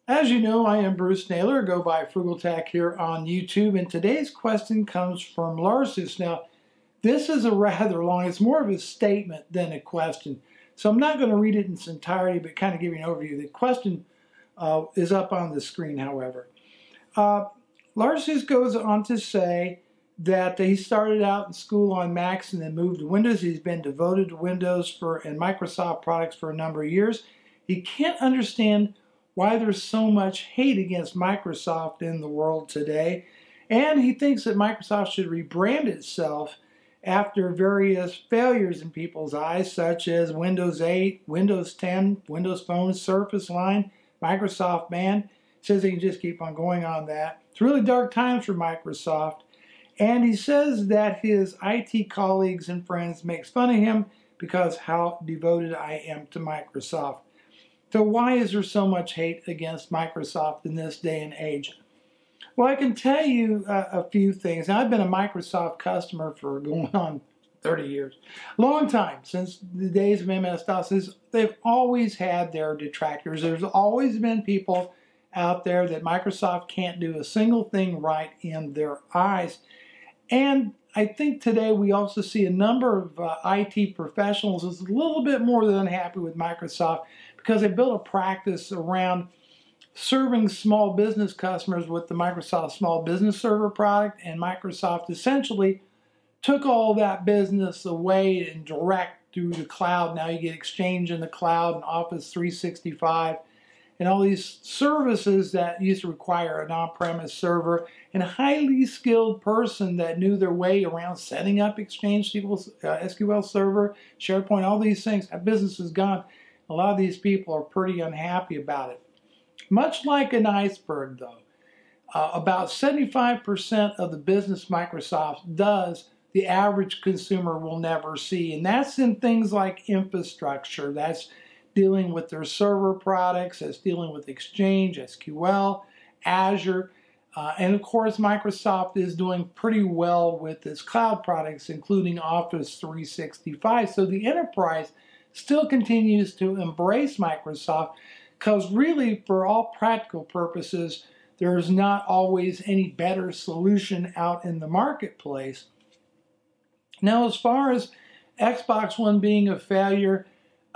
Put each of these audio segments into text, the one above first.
As you know, I am Bruce Naylor, go by Frugal Tech here on YouTube, and today's question comes from Larsus. Now, this is a rather long, it's more of a statement than a question, so I'm not going to read it in its entirety, but kind of give you an overview. The question is up on the screen, however. Larsus goes on to say that he started out in school on Macs and then moved to Windows. He's been devoted to Windows and Microsoft products for a number of years. He can't understand why there's so much hate against Microsoft in the world today. And he thinks that Microsoft should rebrand itself after various failures in people's eyes, such as Windows 8, Windows 10, Windows Phone, Surface Line, Microsoft Man. Says he can just keep on going on that. It's really dark times for Microsoft. And he says that his IT colleagues and friends makes fun of him because how devoted I am to Microsoft. So why is there so much hate against Microsoft in this day and age? Well, I can tell you a few things. Now, I've been a Microsoft customer for going on 30 years. Long time, since the days of MS-DOS. They've always had their detractors. There's always been people out there that Microsoft can't do a single thing right in their eyes. And I think today we also see a number of IT professionals is a little bit more than unhappy with Microsoft because they built a practice around serving small business customers with the Microsoft Small Business Server product, and Microsoft essentially took all that business away and direct through the cloud. Now you get Exchange in the cloud and Office 365 and all these services that used to require an on-premise server and a highly skilled person that knew their way around setting up Exchange SQL Server, SharePoint, all these things. That business is gone. A lot of these people are pretty unhappy about it. Much like an iceberg, though, about 75% of the business Microsoft does, the average consumer will never see. And that's in things like infrastructure. That's dealing with their server products, that's dealing with Exchange, SQL, Azure. And of course, Microsoft is doing pretty well with its cloud products, including Office 365. So the enterprise still continues to embrace Microsoft because really, for all practical purposes, there's not always any better solution out in the marketplace. Now, as far as Xbox One being a failure,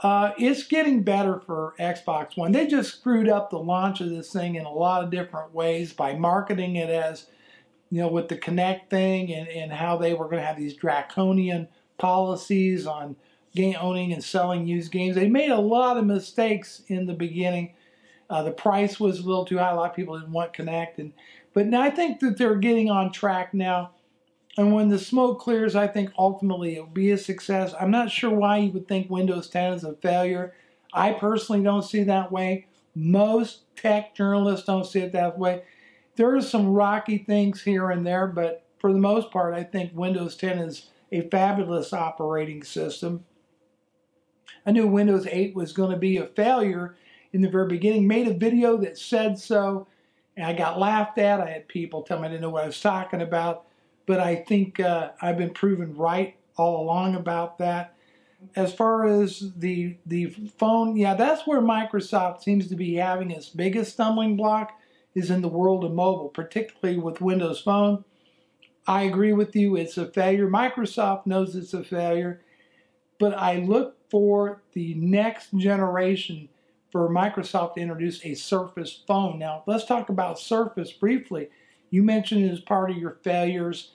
it's getting better for Xbox One. They just screwed up the launch of this thing in a lot of different ways by marketing it as, with the Kinect thing and how they were going to have these draconian policies on owning and selling used games. They made a lot of mistakes in the beginning. The price was a little too high. A lot of people didn't want Kinect. But now I think that they're getting on track now. And when the smoke clears, I think ultimately it will be a success. I'm not sure why you would think Windows 10 is a failure. I personally don't see it that way. Most tech journalists don't see it that way. There are some rocky things here and there, but for the most part, I think Windows 10 is a fabulous operating system. I knew Windows 8 was going to be a failure in the very beginning. Made a video that said so, and I got laughed at. I had people tell me I didn't know what I was talking about. But I think I've been proven right all along about that. As far as the phone, yeah, that's where Microsoft seems to be having its biggest stumbling block is in the world of mobile, particularly with Windows Phone. I agree with you, it's a failure. Microsoft knows it's a failure. But I look for the next generation for Microsoft to introduce a Surface phone. Now, let's talk about Surface briefly. You mentioned it as part of your failures.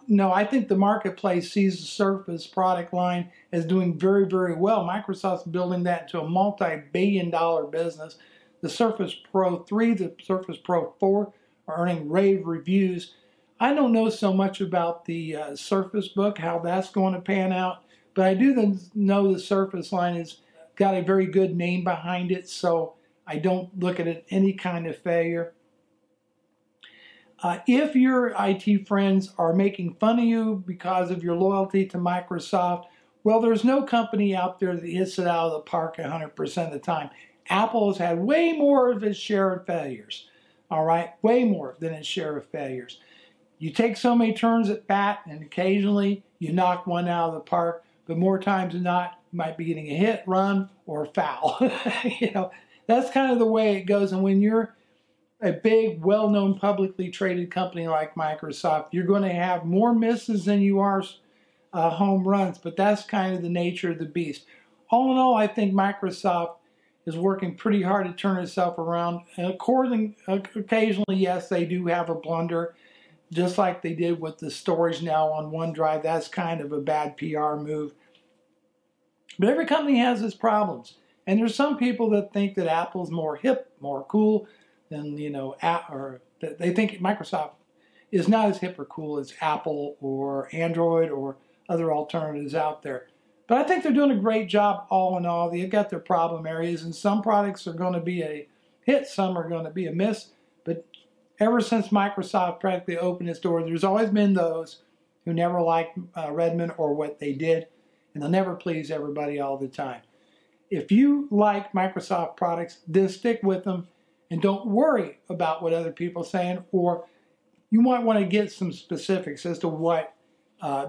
No, I think the marketplace sees the Surface product line as doing very, very well. Microsoft's building that into a multi-billion-dollar business. The Surface Pro 3, the Surface Pro 4 are earning rave reviews. I don't know so much about the Surface Book, how that's going to pan out, but I do know the Surface line has got a very good name behind it, so I don't look at it any kind of failure. If your IT friends are making fun of you because of your loyalty to Microsoft, well, there's no company out there that hits it out of the park 100% of the time. Apple has had way more of its share of failures, all right? Way more than its share of failures. You take so many turns at bat, and occasionally you knock one out of the park, but more times than not, you might be getting a hit, run, or foul. That's kind of the way it goes. And when you're a big, well-known, publicly traded company like Microsoft, you're going to have more misses than you are home runs, but that's kind of the nature of the beast. All in all, I think Microsoft is working pretty hard to turn itself around. And occasionally, yes, they do have a blunder, just like they did with the storage now on OneDrive. That's kind of a bad PR move. But every company has its problems. And there's some people that think that Apple's more hip, more cool than, or they think Microsoft is not as hip or cool as Apple or Android or other alternatives out there. But I think they're doing a great job all in all. They've got their problem areas, and some products are going to be a hit, some are going to be a miss. But ever since Microsoft practically opened its door, there's always been those who never liked Redmond or what they did, and they'll never please everybody all the time. If you like Microsoft products, then stick with them and don't worry about what other people are saying, or you might want to get some specifics as to what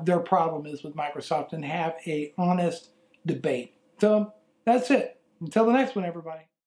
their problem is with Microsoft and have an honest debate. So that's it. Until the next one, everybody.